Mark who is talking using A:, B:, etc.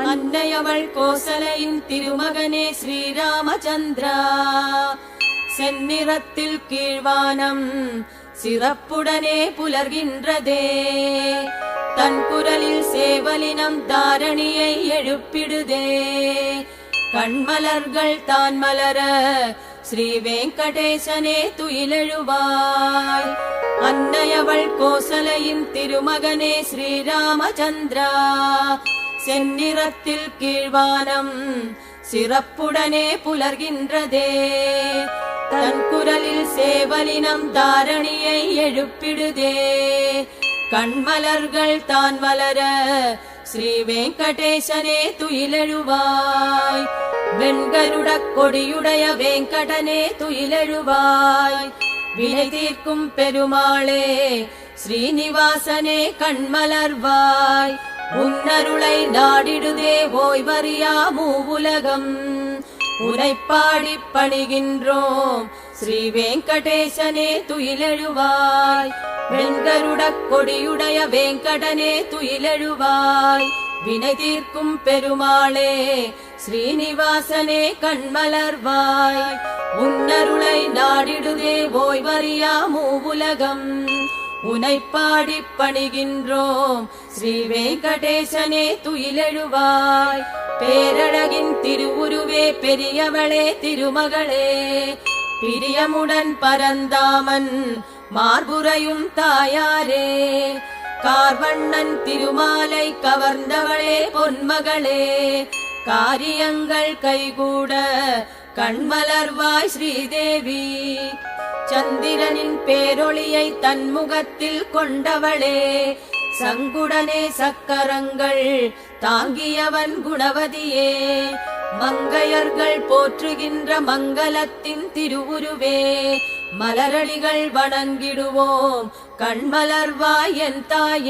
A: அன்னையவள் கோசலையின் திருமகனே ஸ்ரீராமச்சந்திரா. செந்நிறத்தில் கீழ்வானம் சிறப்புடனே புலர்கின்றதே. தன் குரலில் சேவலினம் தாரணியை எழுப்பிடுதே. கண்மலர்கள் தான் மலர ஸ்ரீ வெங்கடேசனே துயிலெழுவாய். அன்னையவள் கோசலையின் திருமகனே ஸ்ரீராமச்சந்திரா. செந்நிறத்தில் கீழ்வானம் சிறப்புடனே புலர்கின்றதே. தன் குரலில் சேவலினம் தாரணியை எழுப்பிடுதே. கண்மலர்கள் தான் மலர ஸ்ரீ வெங்கடேசனே துயிலெழுவாய். வெண்கருட கொடியுடைய வெங்கடனே துயிலெழுவாய். வினை தீர்க்கும் பெருமாளே ஸ்ரீனிவாசனே கண்மலர்வாய். உன்னருளை நாடிடுதே ஓய்வறியா மூவுலகம். உனைப்பாடி பணிகின்றோம் ஸ்ரீ வெங்கடேசனே துயிலெழுவாய். வெண்கருட கொடியுடைய வெங்கடனே துயிலெழுவாய். வினை தீர்க்கும் பெருமாளே ஸ்ரீனிவாசனே கண்மலர்வாய். உன்னருளை நாடிடுதே ஓய்வறியா மூவுலகம். உனைப்பாடி பணிகின்றோம் ஸ்ரீ வெங்கடேசனே துயிலெழுவாய். பேரழகின் திருவுருவே பெரியவளே திருமகளே. பிரியமுடன் பரந்தாமன் மார்புரையும் தாயாரே. கார்வண்ணன் திருமாலை கவர்ந்தவளே பொன்மகளே. காரியங்கள் கைகூட கண்மலர்வாய் ஸ்ரீதேவி. சந்திரனின் பேரொளியை தன்முகத்தில் கொண்டவளே. சங்குடனே சக்கரங்கள் தாங்கியவன் குணவதியே. மங்கையர்கள் போற்றுகின்ற மங்களத்தின் திருவுருவே. மலரடிகள் வணங்கிடுவோம் கண்மலர்வாய் என் தாயே.